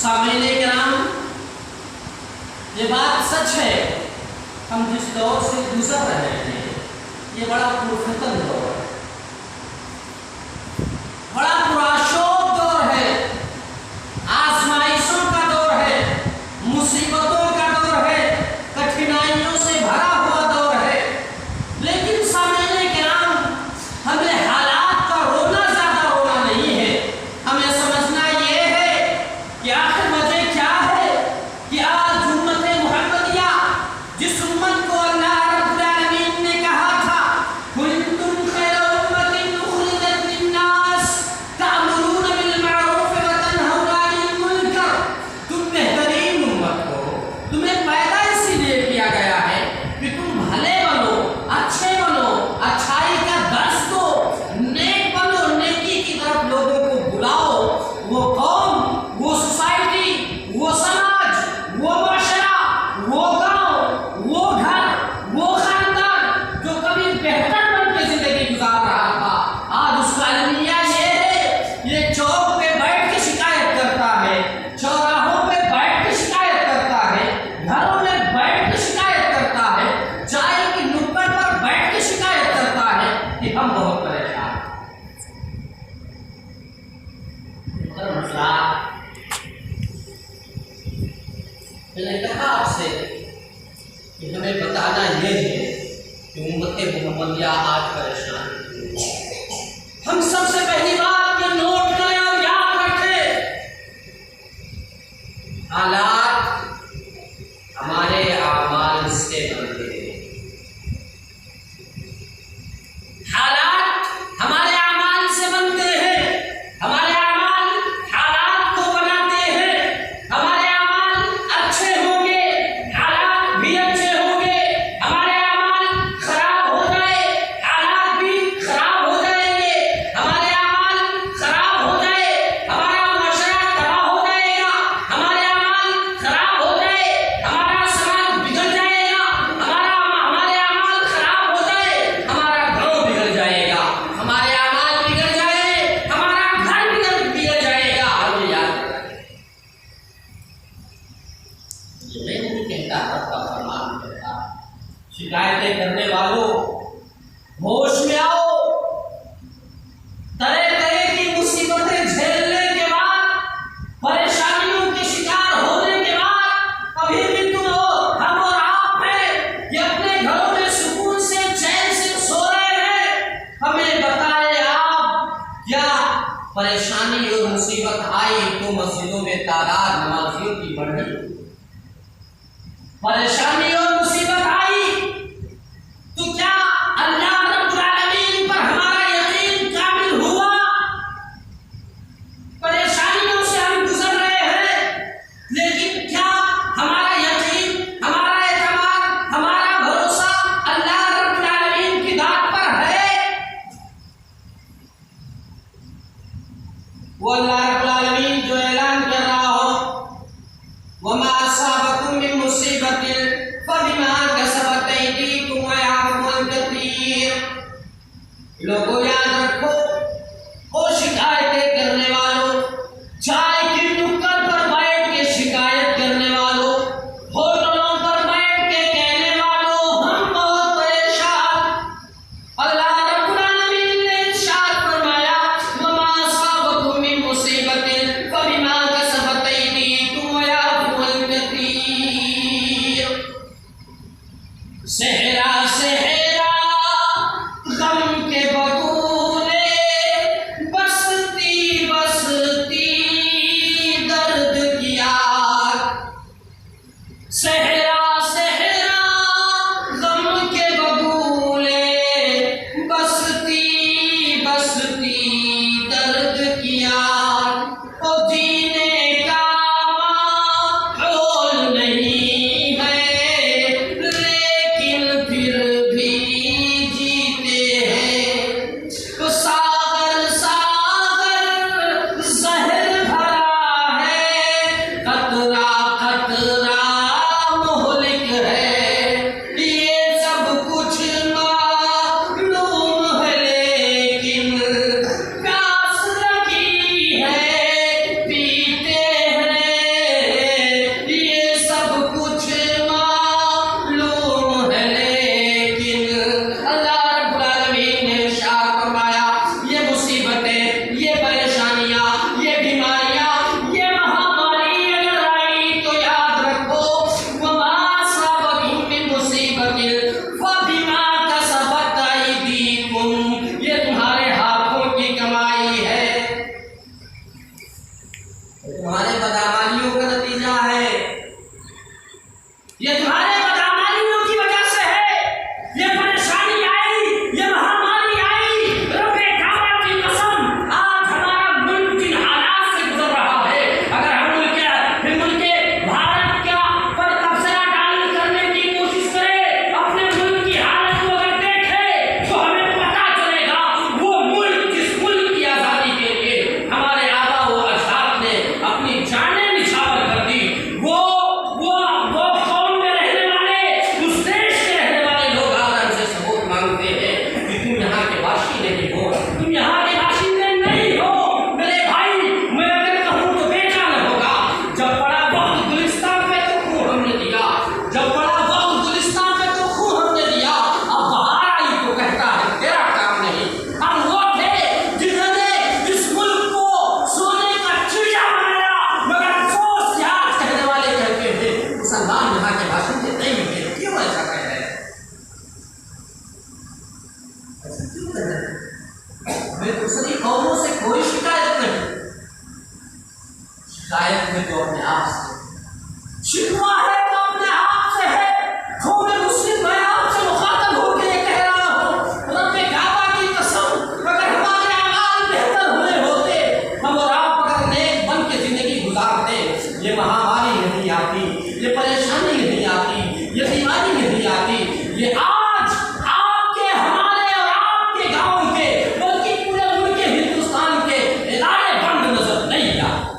सामईने किराम, ये बात सच है, हम जिस दौर से गुजर रहे हैं ये बड़ा पुरखतन दौर है, बड़ा पुराशोक दौर है, आजमाइशों का दौर है, मुसीबतों का दौर है, कठिनाइयों से भरा हुआ दौर है। लेकिन सामईने किराम, हमें हालात का रोना ज्यादा रोना नहीं है, हमें समझना ये है कि आखिर वजह क्या है कि आज उम्मत मुहम्मदिया, जिस उम्मत को अल्लाह रब्बुल आलमीन ने कहा था कुंतुम खैरा उम्मतिन उखरिजत लिन्नास तअमुरूना बिल मारूफ व तनहौना अनिल मुनकर, तुम बेहतरीन उम्मत हो, तुम्हें पैदा इसीलिए किया गया है कि तुम भले बनो, अच्छे बनो, अच्छाई का दर्स दो, नेक बनो, नेकी की तरफ लोगों को बुलाओ। वो कौम, वो सोसाइटी, वो समाज, वो माशरा, वो गांव, वो घर, वो खानदान जो कभी बेहतर बन के जिंदगी गुजार रहा था, आज उसका अलमिया ये है, ये चौक पे बैठ के शिकायत करता है, चौराहों पे बैठ के शिकायत करता है, घरों में बैठ के शिकायत करता है, चाय की नुक्कड़ पर बैठ के शिकायत करता है कि हम बहुत परेशान हैं। मसला मैंने कहा आपसे कि हमें बताना ये है कि उम्मत मुहम्मदिया आज परेशान है। हम सबसे पहली बात ये नोट करें और याद रखें, हालात हमारे आमाल से बनते हैं, हालात हमारे आमाल से बनते हैं, हमारे आमाल हालात को बनाते हैं, हमारे आमाल अच्छे होंगे, हालात भी अच्छे होंगे, हमारे आमाल खराब हो जाए, हालात भी खराब हो जाएंगे, हमारे आमाल खराब हो जाए, हमारा माशरा तबाह हो जाएगा, हमारे आमाल खराब हो जाए, हमारा समाज बिगड़ जाएगा, हमारे आमाल खराब हो जाए, हमारा गांव बिगड़ जाएगा, हमारे आमाल बिगड़ जाए, हमारा घर बिगड़ जाएगा। हमें याद रखना, ये मैं नहीं कहता, आपका फरमान कहता, शिकायतें करने वालों होश में आओ। तरह तरह की मुसीबतें झेलने के बाद, परेशानियों के शिकार होने के बाद अभी भी तुम हम और आप हैं ये अपने घरों में सुकून से चैन से सो रहे हैं। हमें बताएं आप, क्या परेशानी और मुसीबत आई तो मस्जिदों में तादाद नमाजियों की बढ़ी? परेशानी और मुसीबत आई तो क्या अल्लाह रब्बुल आलमीन पर हमारा यकीन कामिल हुआ? परेशानियों से हम गुजर रहे हैं, लेकिन क्या हमारा यकीन, हमारा एतमाद, हमारा भरोसा अल्लाह रब्बुल आलमीन की दात पर है? वो अल्लाह रब्बुल आलमीन जो ऐलान कर रहा हो, वमा असाबकुम मिन मुसीबतिन फबिमा कसबत अयदीकुम व यअफू अन कसीर। लोगों याद रखो, ओ शिकायतें करने वालों, चाय की नुक्कड़ पर बैठ के शिकायत करने वालों, होटलों पर बैठ के कहने वालों हम बहुत परेशान, अल्लाह रब्बुल आलमीन ने इरशाद फरमाया वमा असाबकुम मिन मुसीबतिन फबिमा कसबत अयदीकुम व यअफू अन कसीर। सेहरा सेहरा गम के बगुले, बसती बसती दर्द की आग। सेहरा सेहरा गम के बगुले, बसती बसती दर्द की आग। ओ जीने का माहौल नहीं है, लेकिन फिर भी जीते हैं। तो सागर सागर जहर भरा है, कतरा कतरा मोहलिक है। ये सब कुछ मालूम है, लेकिन प्यास लगी है, पीते हैं तुम्हारे बदअमालियों का नतीजा है, ये तुम्हारे बदअमालियों की वजह से है। ये परेशानी आई, ये महामारी आई, रब्बे काबा की कसम, आज हमारा मुल्क जिन हालात से गुजर रहा है, अगर हम मुल्क के भारत का पर तबसरा डाल करने की कोशिश करें, अपने मुल्क की हालत को अगर देखें, तो हमें पता चलेगा वो मुल्क जिस मुल्क की आज़ादी के लिए हमारे आबा व अजदाद ने अपनी जानें निछावर कर दी, वो कौम में रहने वाले, उस देश के रहने वाले लोग आज हमसे सबूत मांगते हैं कि तुम यहाँ के वासी नहीं हो, तुम यहाँ के बाशिंदे नहीं हो। मेरे भाई, मैं अगर कहूँ तो बेजान होगा। जब बड़ा वक्त गुलिस्तान पे तो खून हमने दिया, जब बड़ा वक्त गुलिस्तान पे तो खून हमने दिया, अब बाहर आई तो कहता है तेरा काम नहीं। हम वो थे जिन्होंने इस मुल्क को सोने का चिड़िया बनाया, मगर अफसोस कि आज कहने वाले कहते हैं मुसलमान यहाँ के बाशिंदे नहीं है। क्यों ऐसा कह रहे हैं? ऐसा क्यों कह रहे हैं? हमें दूसरी कौमों से कोई शिकायत नहीं, शिकायत में तो अपने आप से, शिकवा है तो अपने आप से है। कौम मुस्लिम मैं आपसे मुखातब होकर ये कह रहा हूँ, रब्बे काबा की कसम, अगर हमारे अमाल बेहतर हुए होते, हम और आप अगर नेक बन के जिंदगी गुजारते, ये महामारी नहीं आती, ये परेशानी नहीं आती, ये बीमारी नहीं आती, ये आज आपके, हमारे और आपके गांव के, बल्कि पूरे मुल्क के, हिंदुस्तान के इदारे बंद नजर नहीं आते।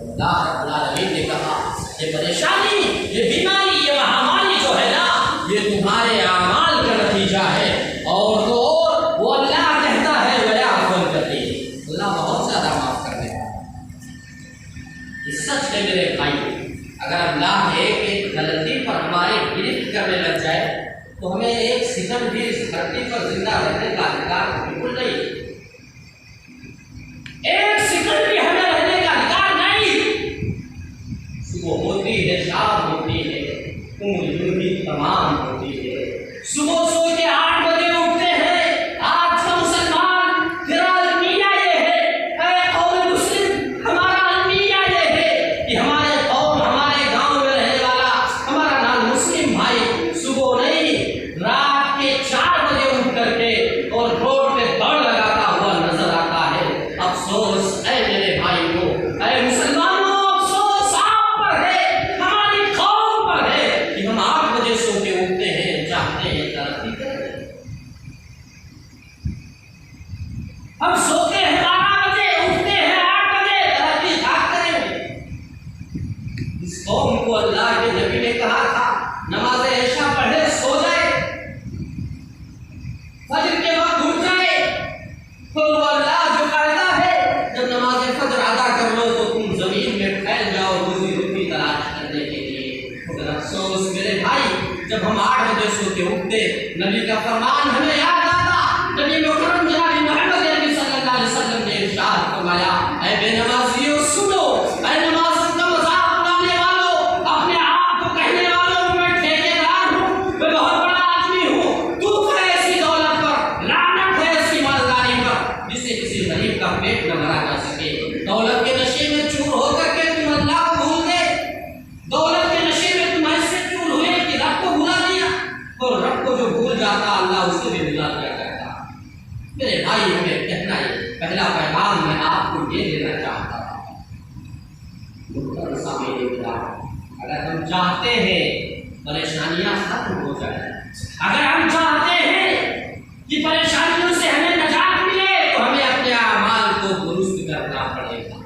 अल्लाह रब्बुल आलमीन ने कहा ये परेशानी, ये बीमारी, ये महामारी जो है ना, ये तुम्हारे अमाल का नतीजा है। और तो और वो अल्लाह कहता है वया अफ़्वन करती है, अल्लाह बहुत ज़्यादा माफ़ करने वाला है। ये सच है मेरे भाई। अगर अल्लाह एक गलती पर हमारे गिरफ्त करने लग जाए तो हमें एक सेकंड भी इस धरती पर जिंदा रहने का अधिकार बिल्कुल नहीं, एक सेकंड भी हमें रहने का अधिकार नहीं। सुबह होती है, शाम होती है, उम्र यूं ही तमाम होती है। सुबह सो के 8 बजे उठते हैं, आज का मुसलमान तेरा अलमिया ये है, ऐ कौम मुस्लिम हमारा अलमिया ये है कि हमारे कौम, हमारे गांव में रहने वाला हमारा नाम मुस्लिम भाई सुबह नहीं, रात के 4 बजे उठ करके और रोड पे दौड़ लगाता हुआ नजर आता है। अफसोस ऐ मेरे भाई को, ऐ मुसलमानों, अफसोस आप पर है, हमारी कौम पर है कि हम 8 बजे सो के उठते हैं, चाहते हैं तरक्की करें। हम सोते हैं 12 बजे, उठते हैं 8 बजे, तरक्की क्या करेंगे? इस कौम को अल्लाह के नबी ने कहा था नमाज ऐशा पढ़े सो जाए, फजर के वक्त उठ जाए, तो अल्लाह जो कहता है जब नमाज फजर अदा कर लो तो तुम जमीन में फैल जाओ रोजी रोटी तलाश करने के लिए। मगर अफसोस मेरे भाई, जब हम 8 बजे सो के उठते, नबी का फरमान हमें याद आता, नबी मुकर्रम जनाब मोहम्मद अरबी सल्लल्लाहु अलैहि वसल्लम ने इरशाद फरमाया, ऐ बेनमाजियों सुनो, ऐ नमाज का मजाक उड़ाने वालों, अपने आप को कहने वालों मैं ठेकेदार हूँ, मैं बहुत बड़ा आदमी हूँ, तू है ऐसी दौलत पर, लानत है ऐसी मालदारी पर जिससे किसी गरीब का पेट न भरा जा सके। दौलत के नशे में चूर होकर के तुम अल्लाह को भूल गए, दौलत के नशे में तुम ऐसे चूर हुए कि रब को भुला दिया, और रब को जो भूल जाता अल्लाह उसे भी भुला दिया करता। मेरे भाई, हमें कहना है, पहला पैगाम मैं आपको ये देना चाहता था, अगर हम चाहते हैं परेशानियां खत्म हो जाए, अगर हम चाहते हैं कि परेशानियों से हमें निजात मिले, तो हमें अपने अमाल को दुरुस्त करना पड़ेगा,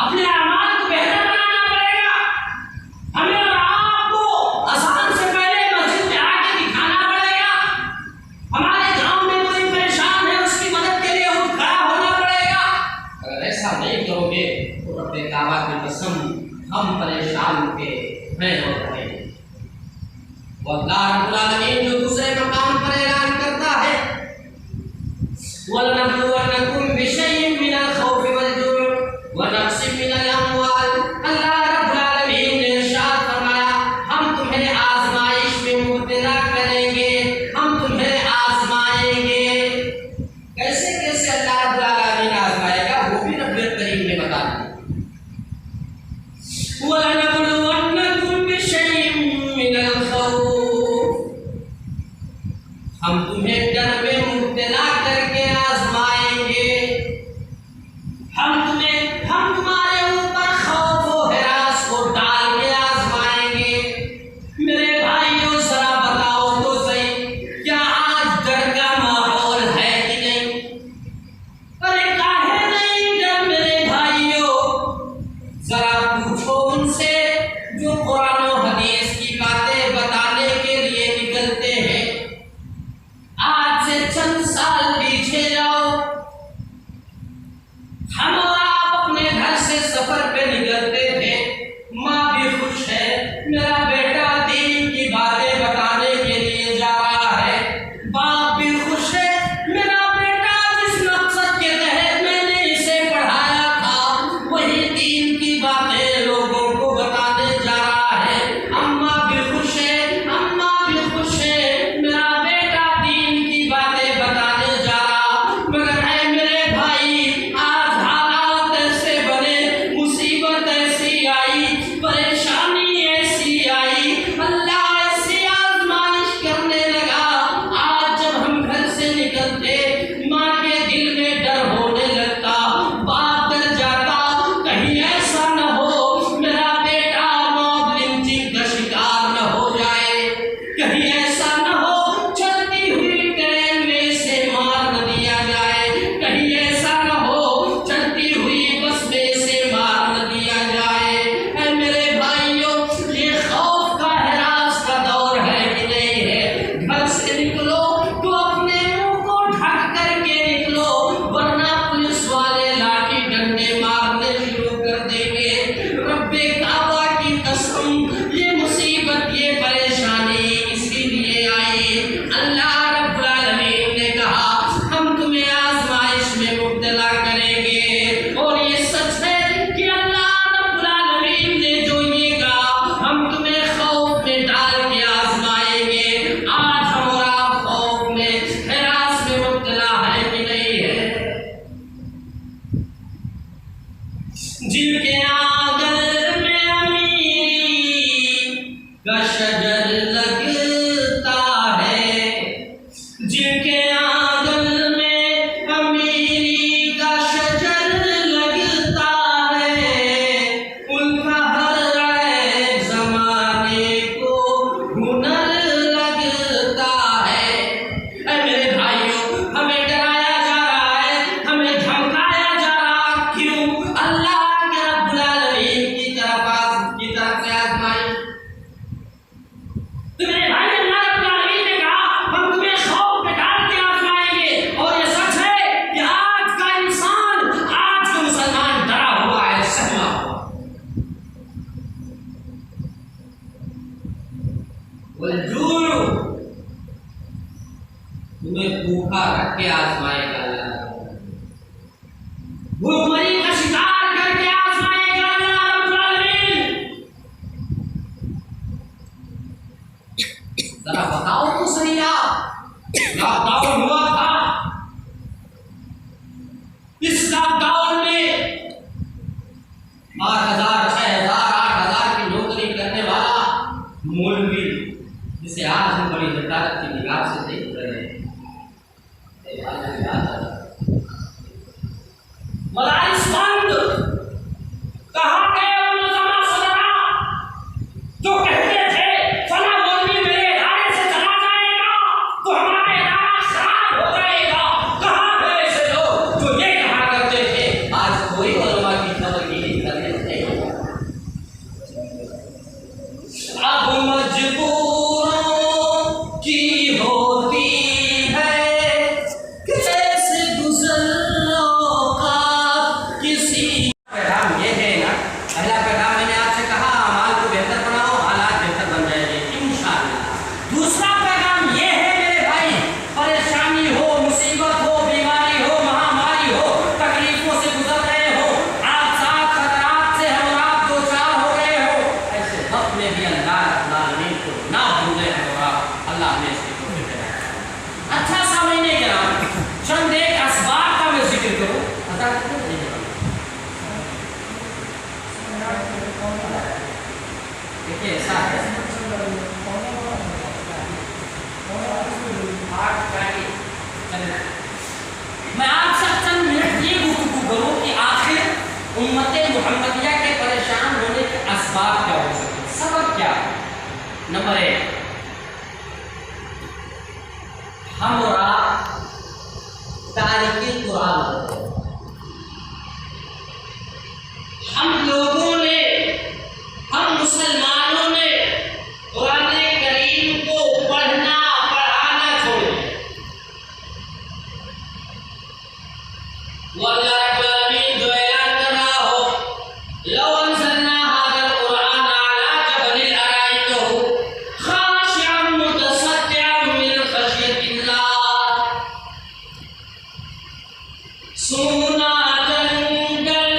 अपने अमाल को बेहतर बनाना पड़ेगा। हमें और आपको अज़ान से पहले मस्जिद में आके दिखाना पड़ेगा। हमारे गांव में कोई परेशान है, उसकी मदद के लिए उठ खड़ा होना पड़ेगा। अगर ऐसा नहीं करोगे तो रब्बे काबा की कसम हम परेशान के हैं और रहेंगे। अल्लाह रब्बुल आलमीन जो दूसरे मकाम पर ऐलान करता है, वलनबलुवन्नकुम बिशैइन मिनल खौफि वल जु'i व नक्सिम मिनल अमवाल। अल्लाह रब्बुल आलमीन ने इरशाद फरमाया, हम तुम्हें आजमाइश में मुब्तला करेंगे, हम तुम्हें आजमाएंगे। कैसे कैसे अल्लाह रब्बुल आलमीन आजमाएगा? हम तुम्हारे ऊपर खौफ व हिरास को डाल के आजमाएंगे। मेरे भाइयों जरा बताओ तो सही, क्या आज डर का माहौल है कि नहीं? अरे काहे नहीं डर मेरे भाइयों, जरा पूछो उनसे जो कुरान और हदीस की बातें बताने के लिए निकलते हैं। आज से चंद साल पीछे जाओ, हम और आप अपने घर से सफर पे निकलते थे, माँ भी खुश है, मेरा बेटा दीन की बातें बताने के लिए जा रहा है, बाप भी खुश है, मेरा बेटा जिस मकसद के तहत मैंने इसे पढ़ाया था वही दीन की बातें लोगों को बताने जा रहा है। अम्मा भी खुश है, मेरा बेटा दीन की बातें बताने जा रहा। मगर है मेरे भाई, आज हालात ऐसे बने, मुसीबत ऐसी आई, परेशानी ऐसी आई, अल्लाह ऐसी आजमाइश करने लगा। आज जब हम घर से निकलते, माँ के दिल में डर होने लगता, बाप डर जाता, कहीं ऐसा न हो मेरा बेटा मौत लिंचिंग का शिकार न हो जाए, कहीं ऐसा न हो चलती हुई ट्रेन में से मार न दिया जाए, कहीं ऐसा न हो चलती हुई बस में से मार न दिया जाए। ऐ मेरे भाइयों, ये खौफ का हिरास का दौर है कि नहीं है? घर से निकलो तो अपने मुंह को ढक करके निकलो, वरना पुलिस वाले लाठी डंडे मारने शुरू कर देंगे। रब्बे काबा की कसम, ये मुसीबत ये परेशानी इसीलिए आई। अल्लाह रब्बुल आलमीन ने कहा हम तुम्हें आजमाइश में मुब्तला करेंगे, और ये सच है कि अल्लाह रब्बुल आलमीन ने जो ये कहा हम तुम्हें खौफ में डाल के आजमाएंगे। आज हमारा खौफ में हिरास में मुब्तला है कि नहीं है? जिनके आंगन में अमीरी का शजर लगता है, जिनके आंगन में अमीरी का शजर लगता है, उनका हर आए जमाने को हुनर लगता है। ऐ मेरे भाइयों, हमें डराया जा रहा है, हमें धमकाया जा रहा, क्यों? अल्लाह के रब्बुल आलमीन की तरफ से आजमाइश। तो मेरे भाई, अल्लाह रब्बुल आलमीन ने कहा हम तुम्हें खौफ में डाल के आजमाएंगे, और ये सच है कि आज का इंसान, आज का मुसलमान डरा हुआ है, सहमा हुआ। वल्जूअ, तुम्हें भूखा रख के आजमाएगा अल्लाह, भूखमरी का शिकार करके आजमाएगा अल्लाह रब्बुल आलमीन। जरा बताओ तो सही, आप लॉकडाउन हुआ था, इस लॉकडाउन में 8,000, 6,000, 8,000 की नौकरी करने वाला मौलवी, जिसे आज हम बड़ी हकारत की निगाह से देख रहे हैं, मदारिस बंद, कहाँ गए वो नज़ारा सदरा जो कहते थे फला मौलवी मेरे इदारे से चला जाएगा तो हमारा इदारा खराब हो जाएगा? कहाँ गए ऐसे लोग जो ये कहा करते थे? आज कोई उलमा की खबर की नहीं करते थे। अब मजबूरों की होती है कैसे गुजरो का किसी। पैगाम ये है ना, पहला पैगाम मैंने आपसे कहा अमाल को बेहतर बनाओ, हालात बेहतर बन जाएंगे इंशाअल्लाह। दूसरा पैगाम ये है मेरे भाई, परेशानी हो, मुसीबत हो, बीमारी हो, महामारी हो, तकलीफों से गुजर रहे हो, हादसात खतरात से हम आप दो चार हो गए हो, ऐसे वक्त में भी अल्लाह रब्बुल आलमीन को ना भूले और अल्लाह ने इसकी तौफीक दी। अच्छा समझने के नाम चंद एक असबाब का मैं जिक्र करूं। देखिए ऐसा है, मैं आपसे चंद मिनट ये गुफ्तगू करूं कि आखिर उम्मते मुहम्मदिया के परेशान होने के असबाब क्या हो सकते, सबब क्या? नंबर 1, हम और आप तारीख़ कुरान, हम लोगों ने, हम मुसलमानों ने कुरान करीम को पढ़ना पढ़ाना छोड़ दिया। वो अल्लाह रब्बुल आलमीन जो ऐलान कर रहा हो, लौ अंज़लना हाज़ल कुरान अला जबलिन लरअयतहु खाशिअन मुतसद्दिअन मिन खश्यतिल्लाह। सोना जंगल,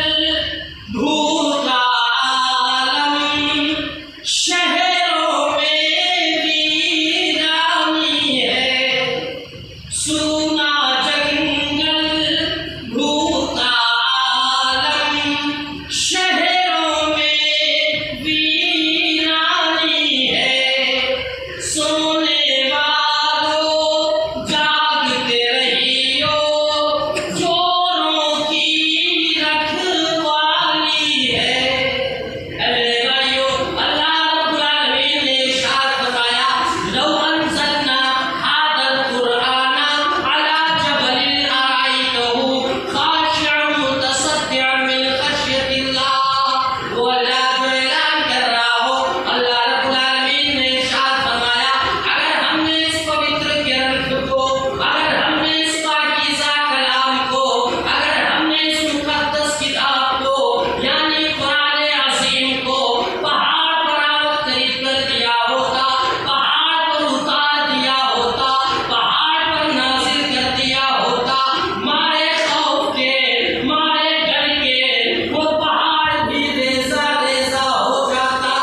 धूल का आलम, शहरों में वीरानी है। सोना जंगल, धूल का आलम, शहरों में वीरानी है। सोने वालों जागते रहियो, चोरों की रखवाली है। अरे भाइयों, अल्लाह रब्बुल आलमीन ने इरशाद फरमाया, लौ अंज़लना हाज़ल कुरआन अला जबलिन लरअयतहु खाशिअन मुतसद्दिअन मिन खश्यतिल्लाह। वो अल्लाह जो ऐलान कर रहा हो, अल्लाह रब्बुल आलमीन ने इरशाद फरमाया, अगर हमने इस पवित्र ग्रंथ को, अगर हमने इस पाकीज़ा कलाम को, अगर हमने इस मुक़द्दस किताब को यानी कुरान अज़ीम को पहाड़ पर अवतरित कर दिया होता, पहाड़ पर उतार दिया होता, पहाड़ पर नाज़िल कर दिया होता, मारे खौफ के, मारे डर के वो पहाड़ भी रेज़ा रेज़ा हो जाता।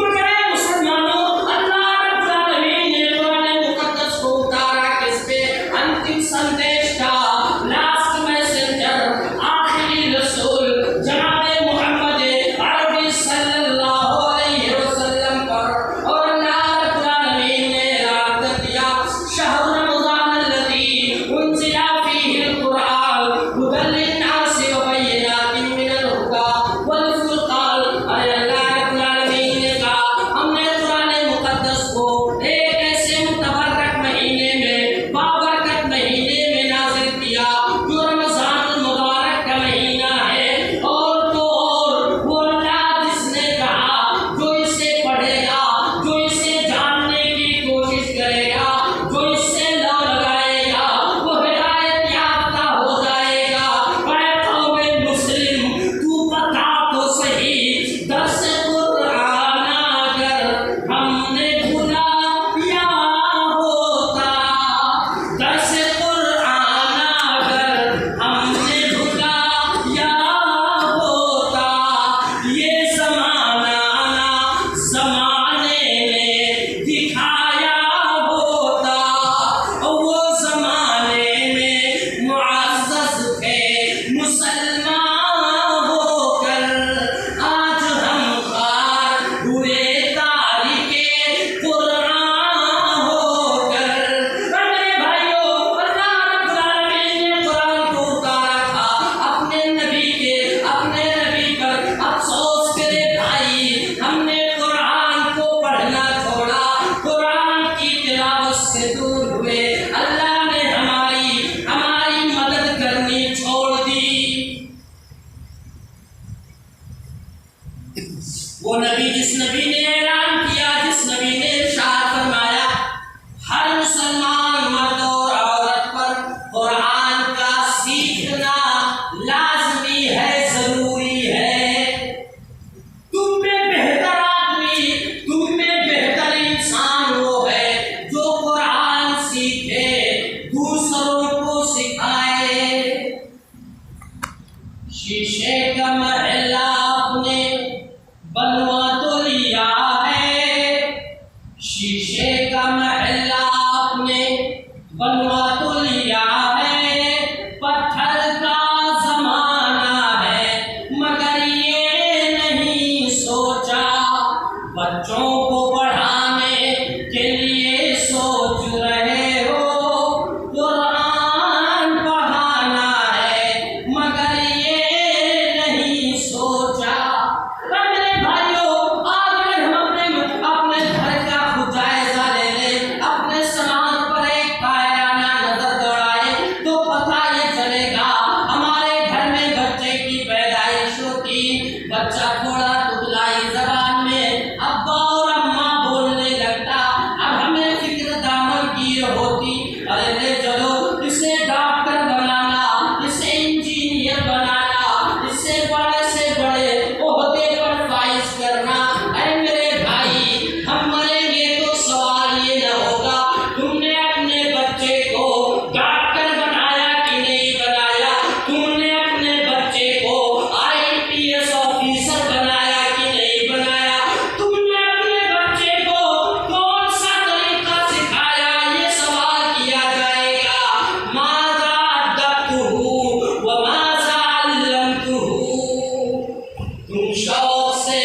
मगर मुसलमानों, अल्लाह रब्बुल आलमीन ने कुरान मुक़द्दस को उतारा किस पे? अंतिम संदेश का, लास्ट मैसेंजर, आखिरी रसूल जनाबे मुहम्मद अरबी सल्लल्लाहु अलैहि वसल्लम पर। और अल्लाह रब्बुल आलमीन ने ऐलान कर दिया, शहर रमज़ान अल्लज़ी उन्ज़िला फ़ीहिल कुरआन हुदल लिन्नासि व बय्यिनातिन मिनल हुदा वल फ़ुरक़ान। अरे अल्लाह रब्बुल आलमीन ने कहा, हमने कुरान मुक़द्दस को एक ऐसे मुतबर्रक महीने में, बाबरकत महीने में नाज़िल किया जो रमज़ान मुबारक का महीना है। और तो और वो अल्लाह जिसने कहा, जो इसे पढ़ेगा, जो इसे जानने की कोशिश करेगा, जो इससे लौ लगाएगा, वो हिदायत याफ्ता हो जाएगा। ऐ कौमे मुस्लिम, तू बता तो सही, दर्स कुरान अगर हमने भुला दिया होता, दर्स कुरान अगर हमने भुला दिया होता, ये ज़माना ना ज़माने ने दिखाया होता। और वो ज़माने में मुअज़्ज़ज़ थे मुसलमान होकर, आज हम ख़ार हुए तारीके कुरान होकर। अरे भाइयों, अल्लाह रब्बुल आलमीन ने कुरान को उतारा था अपने नबी के, अपने नबी पर अफ़सोस करे भाई, हमने कुरान को पढ़ना छोड़ा, कुरान की तिलावत से दूर हुए, अल्लाह ने हमारी मदद करनी छोड़ दी। वो नबी, जिस नबी ने ऐलान किया, जिस नबी ने इरशाद फरमाया, हर मुसलमान मर्द और औरत पर कुरान का सीखना लाज़मी है, ज़रूरी है। तुम में बेहतर आदमी, तुम में बेहतर इंसान वो है जो कुरान सीखे, दूसरों को सिखाए। शीशे का महला आपने बनवा तो लिया है, शीशे का महला आपने बनवा तो लिया है, पत्थर का ज़माना है, मगर ये नहीं सोचा बच्चों को पढ़ाने के लिए सोच रहे हो, कुरान पढ़ाना है, मगर ये नहीं बच्चा थोड़ा तुतलाई जबान में अब्बा और अम्मा बोलने लगता। अब हमें फिक्र दामन की होती, अरे ले चलो इसे डॉक्टर बनाना, इसे इंजीनियर बनाना, इससे बड़े से बड़े ओहदे पर फाइज करना। अरे मेरे भाई, हम मरेंगे तो सवाल ये न होगा तुमने अपने बच्चे को डॉक्टर बनाया कि नहीं बनाया, तुमने अपने बच्चे को IPS ऑफिसर बनाया कि नहीं बनाया, तुमने अपने बच्चे को कौन सा तरीका सिखाया, ये सवाल किया जाएगा। माज़ा अद्दबतुहु व माज़ा अल्लमतुहु। तुम शौक से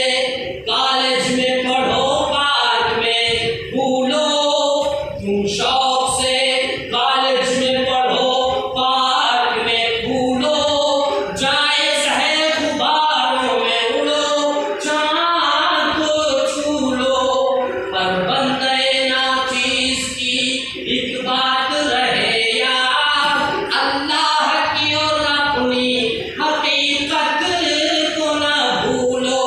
कॉलेज में पढ़ो, पार्क में भूलो, तुम शौक से कॉलेज में पढ़ो, पार्क में भूलो, जायज़ है गुब्बारों में उड़ो, चाँद को छू लो, पर बंदे नाचीज़ की एक बात रहे याद, अल्लाह की और अपनी हकीकत को न भूलो।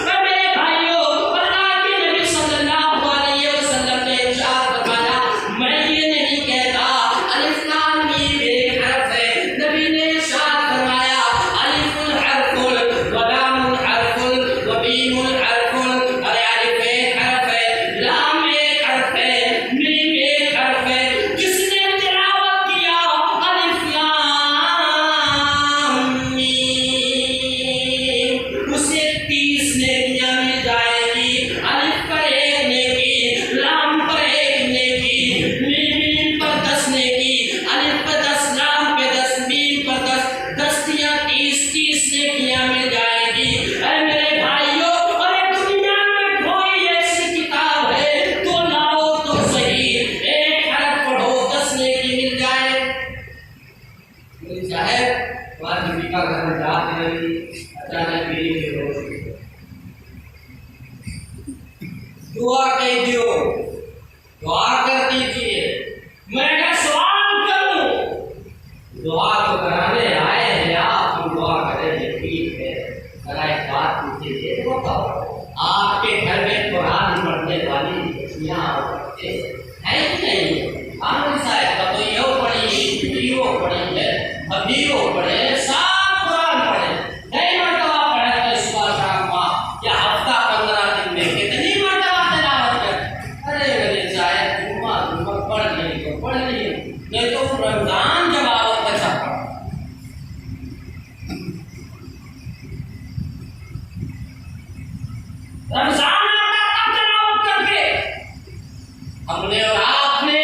मेरे भाइयों, अल्लाह के नबी सल्लल्लाहु अलैहि वसल्लम ने इरशाद फरमाया, मैं ये नहीं कहता अलिफ लाम मीम एक हर्फ है, नबी ने इरशाद फरमाया अलिफुल हर्फुल व लामुल हर्फुल व मीमुल हर्फुल। अरे अलिफ एक हर्फ है, लाम एक हर्फ है, मीम एक हर्फ है। जिसने तिलावत किया अलिफ लाम मीम, उसे 30 नेकियां मिल जाएगी। अलिफ पर 1 नेकी, लाम पर 1 नेकी, मीम पर 10 नेकी, अलिफ पर 10, लाम पे 10, मीम पर 10, 10 दिया 30 नेकियां मिल जाएगी। अरे मेरे भाइयों, अरे दुनिया में कोई ऐसी किताब है तो लाओ तो सही, एक हरफ पढ़ो 10 नेकी मिल जाए। मिल जाए वहाँ बीवी का घर में जाते रही, अचानक बीवी बेहोश हो गई। दुआ कह दियो, दुआ कर दीजिए। मैं क्या सवाल करूं? दुआ तो कराने आए हैं आप, हम दुआ करेंगे ठीक है। जरा एक बात पूछिए, तो बताओ आपके घर में कुरान पढ़ने वाली बच्चियां हैं कि नहीं? आनंद साहब का तो यो पढ़ी, बीओ पढ़ी है, अबीओ पढ़े, सब कुरान पढ़े, कई मरतबा पढ़े तो सुबह शाम या हफ्ता 15 दिन में कितनी मरतबा तिलावत कर। अरे मेरे साहब, जुम्मा जुम्मा पढ़ ली तो पढ़ ली, नहीं तो रमजान जब आवत अच्छा पढ़। रमजान आता तब तिलावत करके हमने और आपने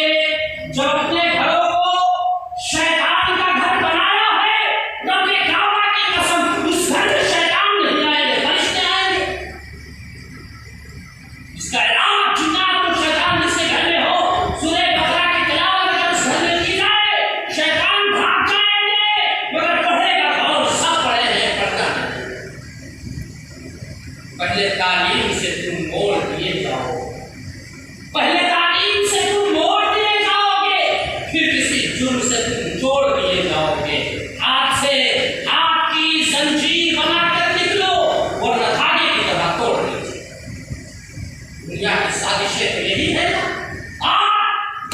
जो अपने घरों को शैतान का घर बनाया है, रब्बे काबा की कसम, उस घर में शैतान नहीं आएंगे, फरिश्ते आएंगे। इसका ऐलान जिन्नात और शैतान जिसके घर में हो, सूरह बकरा की तिलावत अगर उस घर में की जाए, शैतान भाग जाएंगे, मगर पढ़ेगा कौन? सब पढ़े हैं, पढ़ता नहीं। पहले तालीम से तुम मोड़ दिए जाओ, पहले तालीम से तुम मोड़ दिए जाओगे, फिर किसी जुर्म से तुम जोड़ दिए जाओगे। हाथ से हाथ की जंजीर बनाकर निकलो, वरना धागे की तरह तोड़ दीजिए। दुनिया की साजिशें तो यही है ना।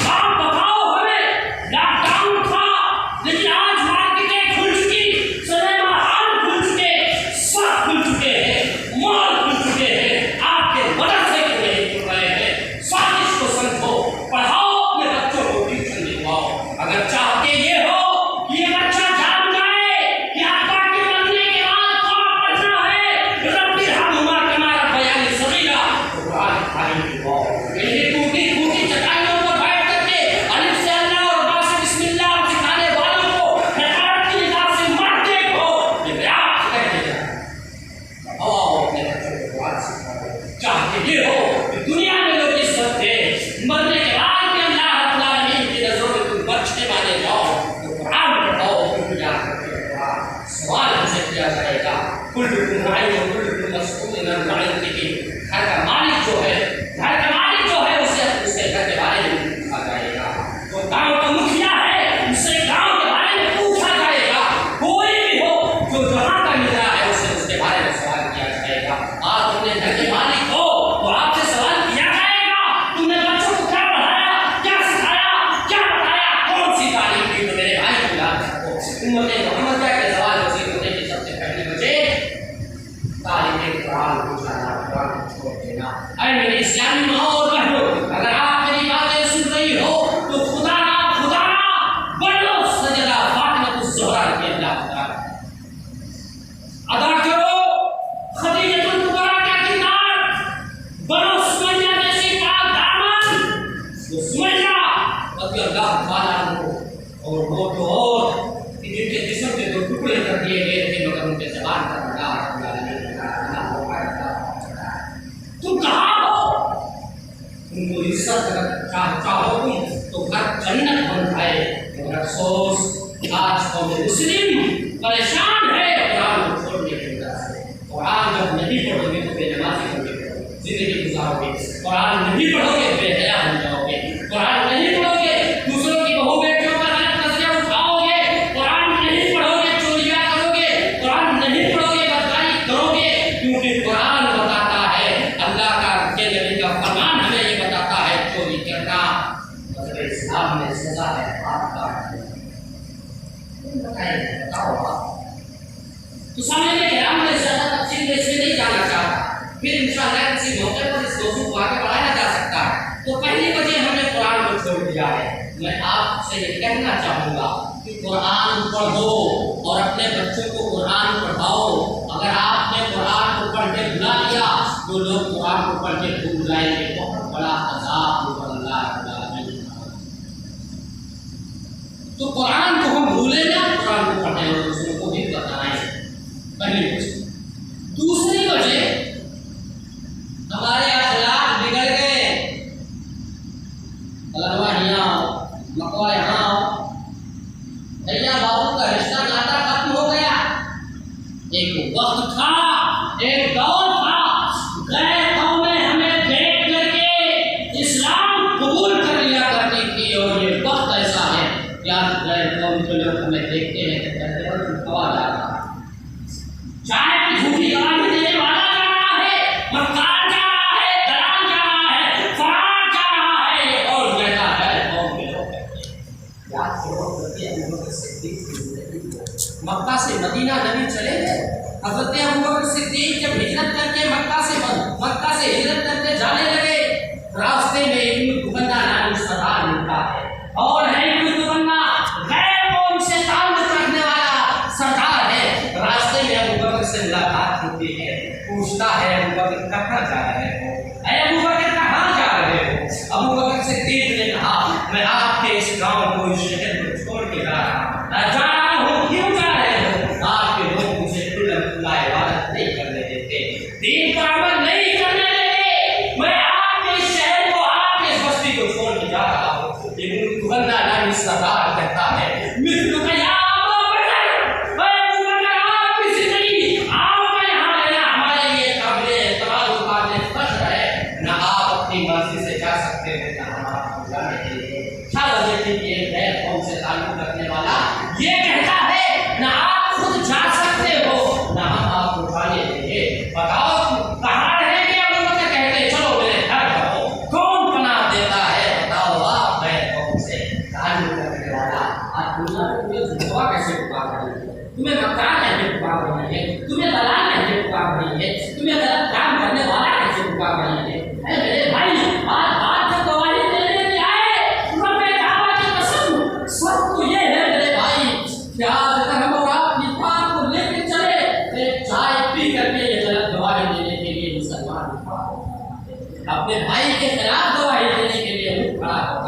आप बताओ हमें, लॉकडाउन था लेकिन आज मार्केटें खुल चुकी, सिनेमा हॉल खुल चुके, सब खुल चुके हैं, मॉल खुल चुके हैं, आपके मदरसे क्यों नहीं खुल रहे हैं? साजिश को समझो, पढ़ाओ अपने बच्चों को, ट्यूशन दिलवाओ। अगर चाहते ये हो कि ये बच्चा जान जाए कि अब्बा के मरने के बाद कौन पढ़ना है, रब्बी रहमुमा कमा रब्बयानी सगीरा, तो कुरान तालीम दिलवाओ। ये टूटी फूटी चटाइयों पर बैठ करके अलिफ से अल्लाह और बा से बिस्मिल्लाह सिखाने वालों को हक़ारत की निगाह से मत देखो, ये आप कहते जाओ। आओ अपने बच्चों को कुरान सिखाओ। चाहते ये हो कि दुनिया में लोग इज्जत दे, मरने के बाद भी अल्लाह रब्बुल आलमीन की नज़रों में तुम बचने वाले जाओ, तो कुरान पढ़ाओ, तुम याद करके पढ़ाओ। सवाल हमसे किया जाएगा, कुल्लुकुम राइउन कुल्लुकुम मसऊलुन अन रइयतिही। घर का मालिक जो है, घर का मालिक जो है, उससे घर के बारे में पूछा जाएगा। जो गांव का मुखिया है, उससे गांव के बारे में पूछा जाएगा। कोई भी हो जो जहां का मिल रहा है, उससे उसके बारे में सवाल अफसोस आज कौम मुस्लिम परेशान है कुरान को छोड़ने की वजह से। कुरान जब नहीं पढ़ोगे तो बेनमाजी होगे, जिंदगी गुजारोगे। कुरान नहीं पढ़ोगे बेहया बन जाओगे। कुरान नहीं पढ़ोगे दूसरों की बहू बेटियों पर गलत नजरिया उठाओगे। कुरान नहीं पढ़ोगे चोरियां करोगे। कुरान नहीं पढ़ोगे बदकारी करोगे, क्योंकि कुरान बताता है, अल्लाह का के नबी का फरमान हमें ये बताता है चोरी करना इस्लाम में सजा है, हाथ काटना। तो सामने के हम में ज्यादा तफसील में इसमें नहीं जाना चाहता, फिर इंशाअल्लाह किसी मौके पर इस मौजूद को आगे बढ़ाया जा सकता है। तो पहली वजह हमने कुरान को छोड़ दिया है। मैं आपसे ये कहना चाहूँगा कि कुरान पढ़ो और अपने बच्चों को कुरान पढ़ाओ। अगर आपने कुरान को पढ़ के भुला दिया तो लोग कुरान को पढ़ के भूल जाएंगे, बहुत बड़ा अज़ाब अल्लाह तो कुरान को हम भूले ना, कुरान को पढ़ें और दूसरों को भी बताएं। पहली वजह। दूसरी वजह, हमारे अखलाक बिगड़ गए। अलवा यहाँ मकवा यहाँ भैया बाबू का रिश्ता नाता खत्म हो गया। एक वक्त था, एक दौर था, गैर कौमें हमें देख करके इस्लाम कबूल कर लिया करती थी, और ये वक्त ऐसा है यार गैर कौम के लोग हमें देखते हैं तो कहते हैं हवा जा रहा है, चाहे झूठी गवाही देने वाला जा रहा है, मक्कार जा रहा है, दलाल जा रहा है, फरार जा रहा है, और कहता है कौम के लोग कहते हैं। याद करो अबू बकर सिद्दीक की जिंदगी को, मक्का से मदीना नबी चले गए। हज़रत अबू बकर सिद्दीक जब हिजरत करके मक्का से हिजरत करके जाने लगे, रास्ते में इब्न दुबन्ना नाम सरदार मिलता है, और है इब्न दुबन्ना गैर कौम से ताल्लुक रखने वाला सरदार है। रास्ते में अबू बकर से मुलाकात होती है, पूछता है अबू बकर कहाँ जा रहे हो, अबू बकर कहाँ जा रहे हो। अबू बकर सिद्दीक ने कहा मैं आपके इस गांव को, इस शहर को छोड़ के जा रहा हूँ। क्यों जा रहे हो? आपके लोग मुझे खुला इबादत नहीं करने देते, दीन पर अमल नहीं करने देते, मैं आपके इस शहर को, आपके इस बस्ती को छोड़ के जा रहा हूँ। लेकिन दुबन्ना नामी सरदार कहता है मिस्र का या अबू बकर आपकी जिंदगी आपका यहाँ रहना हमारे लिए काबिल एतमाद काबिल फख्र है। ना आप अपनी मर्जी से जा सकते हैं, ना हम आपको जाने देंगे। क्या वजह थी कि एक गैर कौम से ताल्लुक रखने वाला ये कहता है ना आप खुद जा सकते हो, ना हम आपको जाने देंगे। बताओ कहाँ रहेंगे? अबू बकर कहते चलो मेरे घर रहो। कौन पनाह देता है? बताओ आप गैर कौम से ताल्लुक रखने वाला। आज दुनिया में तुम्हें धोखा कैसे पुकार रही है, तुम्हें मक्कार कैसे पुकार रही है, तुम्हें दलाल कैसे पुकार रही है, तुम्हें गलत काम करने वाला कैसे पुकार रही है। मेरे भाई आज बात जब गवाही देने के आए, रब्बे काबा की कसम सब तो ये है मेरे भाई, क्या अगर हम और आप निफाक को लेके चले, एक चाय पी करके ये गलत गवाही देने के लिए मुसलमान अपने भाई के खिलाफ गवाही देने के लिए खड़ा होगा।